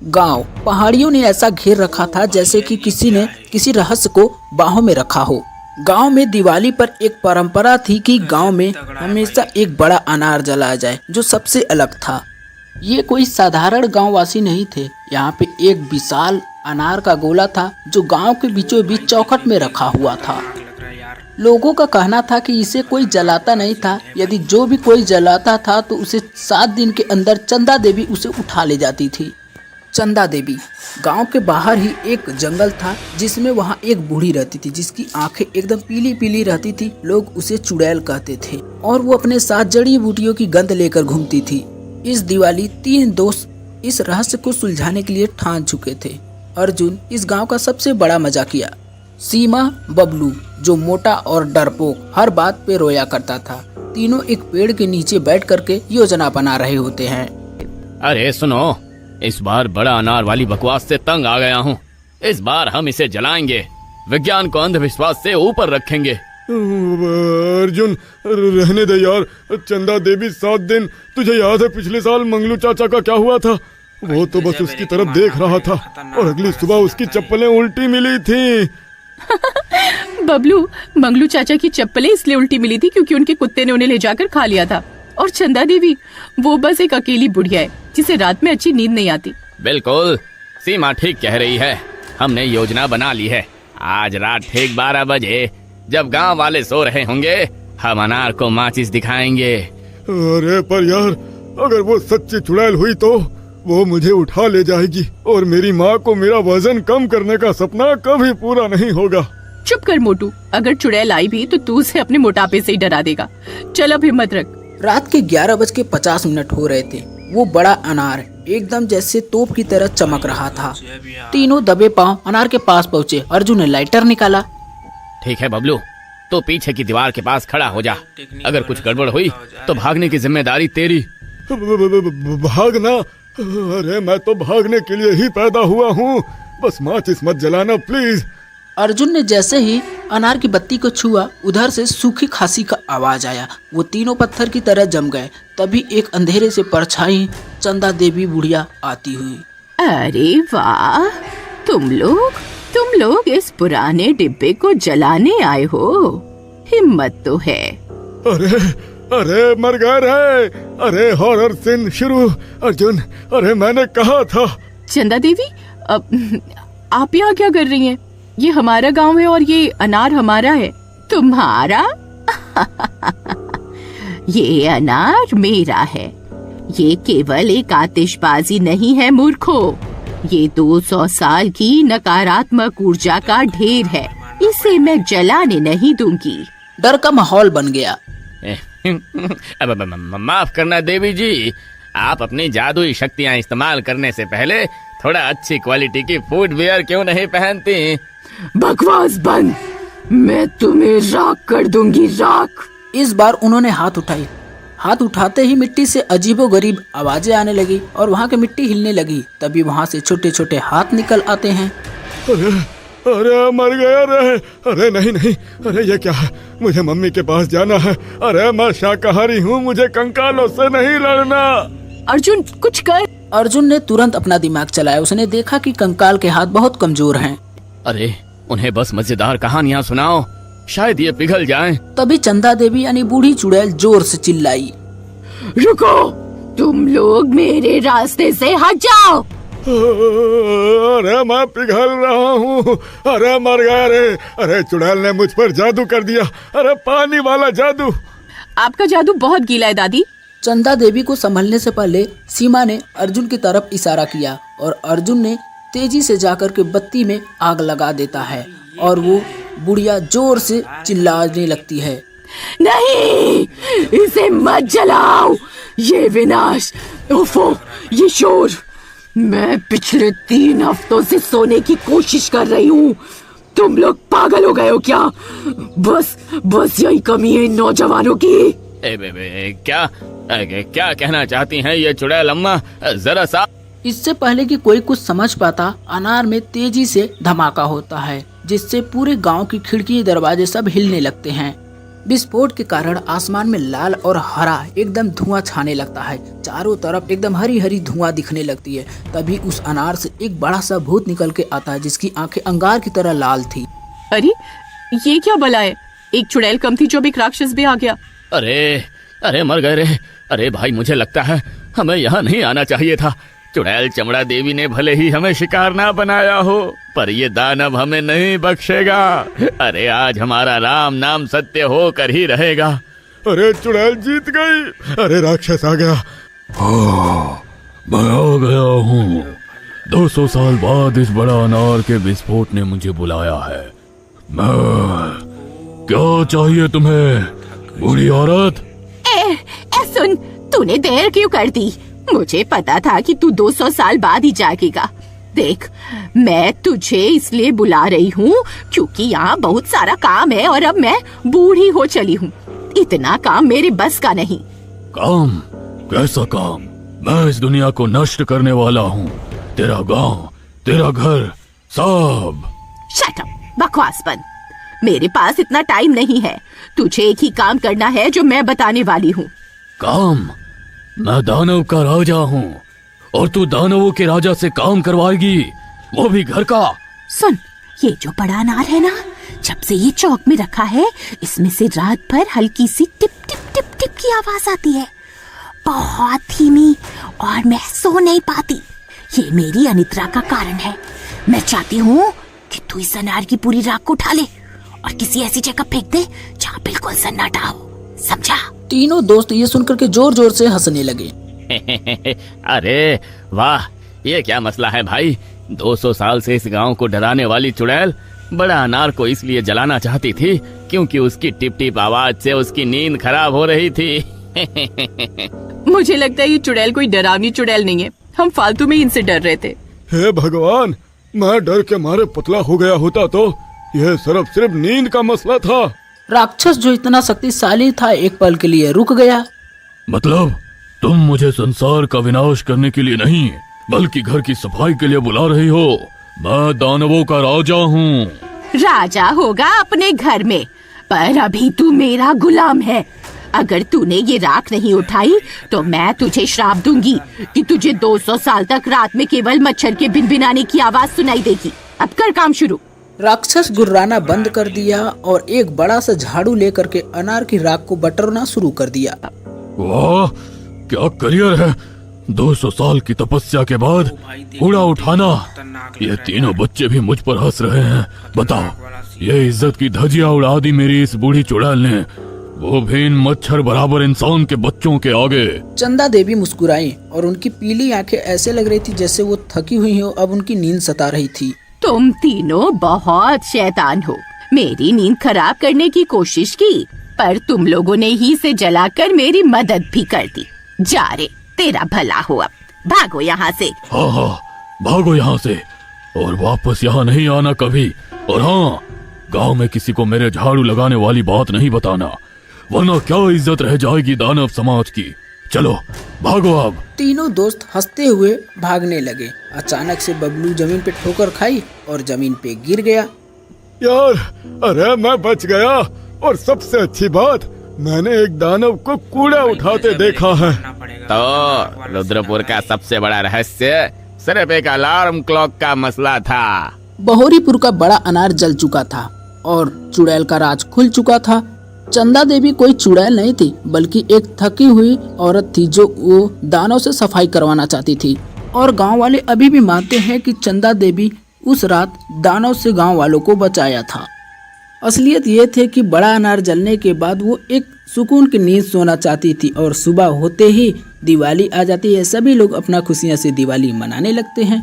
गांव पहाड़ियों ने ऐसा घेर रखा था जैसे कि किसी ने किसी रहस्य को बाहों में रखा हो। गांव में दिवाली पर एक परंपरा थी कि गांव में हमेशा एक बड़ा अनार जलाया जाए जो सबसे अलग था। ये कोई साधारण गांववासी नहीं थे। यहाँ पे एक विशाल अनार का गोला था जो गांव के बीचों बीच चौखट में रखा हुआ था। लोगों का कहना था कि इसे कोई जलाता नहीं था। यदि जो भी कोई जलाता था तो उसे 7 दिन के अंदर चंदा देवी उसे उठा ले जाती थी। चंदा देवी गांव के बाहर ही एक जंगल था जिसमें वहां एक बूढ़ी रहती थी जिसकी आंखें एकदम पीली पीली रहती थी। लोग उसे चुड़ैल कहते थे और वो अपने साथ जड़ी बूटियों की गंध लेकर घूमती थी। इस दिवाली 3 दोस्त इस रहस्य को सुलझाने के लिए ठान चुके थे। अर्जुन इस गांव का सबसे बड़ा मजाकिया, सीमा, बबलू जो मोटा और डरपोक हर बात पे रोया करता था। तीनों एक पेड़ के नीचे बैठ करके योजना बना रहे होते हैं। अरे सुनो, इस बार बड़ा अनार वाली बकवास से तंग आ गया हूँ। इस बार हम इसे जलाएंगे, विज्ञान को अंधविश्वास से ऊपर रखेंगे। अर्जुन रहने दे यार। चंदा देवी 7 दिन, तुझे याद है पिछले साल मंगलू चाचा का क्या हुआ था? वो तो बस उसकी तरफ देख रहा था और अगली सुबह उसकी चप्पलें उल्टी मिली थी। बबलू, मंगलू चाचा की चप्पलें इसलिए उल्टी मिली थी क्योंकि उनके कुत्ते ने उन्हें ले जाकर खा लिया था। और चंदा देवी वो बस एक अकेली बुढ़िया है जिसे रात में अच्छी नींद नहीं आती। बिल्कुल, सीमा ठीक कह रही है। हमने योजना बना ली है। आज रात ठीक 12 बजे जब गांव वाले सो रहे होंगे, हम अनार को माचिस दिखाएंगे। अरे पर यार, अगर वो सच्ची चुड़ैल हुई तो वो मुझे उठा ले जाएगी और मेरी माँ को मेरा वजन कम करने का सपना कभी पूरा नहीं होगा। चुप कर मोटू, अगर चुड़ैल आई भी तो तू उसे अपने मोटापे से ही डरा देगा। चल अब हिम्मत रख। रात के 11:50 हो रहे थे। वो बड़ा अनार एकदम जैसे तोप की तरह चमक रहा था। तीनों दबे पांव अनार के पास पहुँचे। अर्जुन ने लाइटर निकाला। ठीक है बबलू, तो पीछे की दीवार के पास खड़ा हो जा। अगर कुछ गड़बड़ हुई तो भागने की जिम्मेदारी तेरी। भागना? अरे मैं तो भागने के लिए ही पैदा हुआ हूँ। बस माचिस मत जलाना प्लीज। अर्जुन ने जैसे ही अनार की बत्ती को छुआ, उधर से सूखी खांसी का आवाज आया। वो तीनों पत्थर की तरह जम गए। तभी एक अंधेरे से परछाई चंदा देवी बुढ़िया आती हुई। अरे वाह, तुम लोग इस पुराने डिब्बे को जलाने आए हो। हिम्मत तो है। अरे मर गए रे। अरे हॉरर सीन शुरू। अर्जुन, अरे मैंने कहा था। चंदा देवी, आप यहाँ क्या कर रही हैं? ये हमारा गांव है और ये अनार हमारा है। तुम्हारा? ये अनार मेरा है। ये केवल एक आतिशबाजी नहीं है मूर्खो, ये 200 साल की नकारात्मक ऊर्जा का ढेर है। इसे मैं जलाने नहीं दूंगी। डर का माहौल बन गया। माफ करना देवी जी, आप अपनी जादुई शक्तियाँ इस्तेमाल करने से पहले थोड़ा अच्छी क्वालिटी की फुटवियर क्यों नहीं पहनती? बकवास बंद, मैं तुम्हें राख कर दूंगी, राख। इस बार उन्होंने हाथ उठाई। हाथ उठाते ही मिट्टी से अजीबोगरीब आवाजें आने लगी और वहाँ की मिट्टी हिलने लगी। तभी वहाँ से छोटे छोटे हाथ निकल आते हैं। अरे मर गया रे। अरे नहीं, अरे ये क्या है? मुझे मम्मी के पास जाना है। अरे मैं शाकाहारी हूँ, मुझे कंकालों से नहीं लड़ना। अर्जुन कुछ कर। अर्जुन ने तुरंत अपना दिमाग चलाया। उसने देखा कि कंकाल के हाथ बहुत कमजोर हैं। अरे उन्हें बस मजेदार कहानियाँ सुनाओ, शायद ये पिघल जाएं। तभी चंदा देवी यानी बूढ़ी चुड़ैल जोर से चिल्लाई। रुको, तुम लोग मेरे रास्ते से हट जाओ। अरे मैं पिघल रहा हूँ। अरे मर गया रे। अरे चुड़ैल ने मुझ पर जादू कर दिया। अरे पानी वाला जादू। आपका जादू बहुत गीला है दादी। चंदा देवी को संभलने से पहले सीमा ने अर्जुन की तरफ इशारा किया और अर्जुन ने तेजी से जाकर के बत्ती में आग लगा देता है और वो बुढ़िया जोर से चिल्लाने लगती है। नहीं, इसे मत जलाओ। ये विनाश, उफो, ये शोर। मैं पिछले 3 हफ्तों से सोने की कोशिश कर रही हूँ। तुम लोग पागल हो गए हो क्या? बस यही कमी है इन नौजवानों की। क्या कहना चाहती हैं ये चुड़ैल अम्मा? जरा सा। इससे पहले कि कोई कुछ समझ पाता, अनार में तेजी से धमाका होता है जिससे पूरे गांव की खिड़की दरवाजे सब हिलने लगते हैं। विस्फोट के कारण आसमान में लाल और हरा एकदम धुआं छाने लगता है। चारों तरफ एकदम हरी हरी धुआं दिखने लगती है। तभी उस अनार से एक बड़ा सा भूत निकल के आता है, जिसकी आंखें अंगार की तरह लाल थी। अरे ये क्या बला है? एक चुड़ैल कम थी जो अब एक राक्षस भी आ गया। अरे अरे मर गए रे। अरे भाई, मुझे लगता है हमें यहाँ नहीं आना चाहिए था। चुड़ैल चमड़ा देवी ने भले ही हमें शिकार ना बनाया हो, पर ये दानव हमें नहीं बख्शेगा। अरे आज हमारा राम नाम सत्य होकर ही रहेगा। अरे चुड़ैल जीत गई। अरे राक्षस आ गया। मैं आ गया हूँ। 200 साल बाद इस बड़ा अनार के विस्फोट ने मुझे बुलाया है। क्या चाहिए तुम्हें, बूढ़ी औरत? सुन, तूने देर क्यों कर दी? मुझे पता था कि तू 200 साल बाद ही जागेगा। देख, मैं तुझे इसलिए बुला रही हूँ क्योंकि यहाँ बहुत सारा काम है और अब मैं बूढ़ी हो चली हूँ। इतना काम मेरे बस का नहीं। काम? कैसा काम? मैं इस दुनिया को नष्ट करने वाला हूँ। तेरा गांव, तेरा घर, सब। शट अप, बकवास बंद। मेरे पास इतना टाइम नहीं है। तुझे एक ही काम करना है जो मैं बताने वाली हूँ। काम? मैं दानव का राजा हूँ और तू दानवों के राजा से काम करवाएगी, वो भी घर का। सुन, ये जो बड़ा अनार है ना, जब से ये चौक में रखा है, इसमें से रात भर हल्की सी टिप टिप टिप टिप की आवाज आती है, बहुत धीमी, और मैं सो नहीं पाती। ये मेरी अनिद्रा का कारण है। मैं चाहती हूँ कि तू इस अनार की पूरी राख को उठा ले और किसी ऐसी जगह फेंक दे जहाँ बिल्कुल सन्नाटा हो, समझा? तीनों दोस्त ये सुनकर के जोर जोर से हंसने लगे। अरे वाह, ये क्या मसला है भाई? 200 साल से इस गांव को डराने वाली चुड़ैल बड़ा अनार को इसलिए जलाना चाहती थी क्योंकि उसकी टिप टिप आवाज से उसकी नींद खराब हो रही थी। मुझे लगता है ये चुड़ैल कोई डरावनी चुड़ैल नहीं है। हम फालतू में इनसे डर रहे थे। हे भगवान, मैं डर के मारे पतला हो गया होता तो यह सिर्फ नींद का मसला था। राक्षस जो इतना शक्तिशाली था एक पल के लिए रुक गया। मतलब तुम मुझे संसार का विनाश करने के लिए नहीं बल्कि घर की सफाई के लिए बुला रही हो? मैं दानवों का राजा हूँ। राजा होगा अपने घर में, पर अभी तू मेरा गुलाम है। अगर तूने ये राख नहीं उठाई तो मैं तुझे श्राप दूंगी कि तुझे 200 साल तक रात में केवल मच्छर के भिनभिनाने की आवाज सुनाई देगी। अब कर काम शुरू। राक्षस गुर्राना बंद कर दिया और एक बड़ा सा झाड़ू लेकर के अनार की राख को बटोरना शुरू कर दिया। वाह, क्या करियर है! 200 साल की तपस्या के बाद कूड़ा उठाना। ये तीनों बच्चे भी मुझ पर हंस रहे हैं। बताओ, ये इज्जत की धजिया उड़ा दी मेरी इस बूढ़ी चुड़ैल ने, वो भी इन मच्छर बराबर इंसान के बच्चों के आगे। चंदा देवी मुस्कुराई और उनकी पीली आंखें ऐसे लग रही थी जैसे वो थकी हुई हो, अब उनकी नींद सता रही थी। तुम तीनों बहुत शैतान हो। मेरी नींद खराब करने की कोशिश की, पर तुम लोगों ने ही इसे जलाकर मेरी मदद भी कर दी। जा रे, तेरा भला हो। अब भागो यहाँ से। हाँ हाँ, भागो यहाँ से और वापस यहाँ नहीं आना कभी। और हाँ, गांव में किसी को मेरे झाड़ू लगाने वाली बात नहीं बताना, वरना क्या इज्जत रह जाएगी दानव समाज की। चलो भागो अब। तीनों दोस्त हंसते हुए भागने लगे। अचानक से बबलू जमीन पे ठोकर खाई और जमीन पे गिर गया। यार, अरे मैं बच गया, और सबसे अच्छी बात, मैंने एक दानव को कूड़ा उठाते देखा है। तो रुद्रपुर का सबसे बड़ा रहस्य सिर्फ एक अलार्म क्लॉक का मसला था। बहोरीपुर का बड़ा अनार जल चुका था और चुड़ैल का राज खुल चुका था। चंदा देवी कोई चुड़ैल नहीं थी, बल्कि एक थकी हुई औरत थी जो वो दानव से सफाई करवाना चाहती थी। और गांव वाले अभी भी मानते हैं कि चंदा देवी उस रात दानव से गांव वालों को बचाया था। असलियत ये थे कि बड़ा अनार जलने के बाद वो एक सुकून की नींद सोना चाहती थी और सुबह होते ही दिवाली आ जाती है। सभी लोग अपना खुशियां से दिवाली मनाने लगते हैं।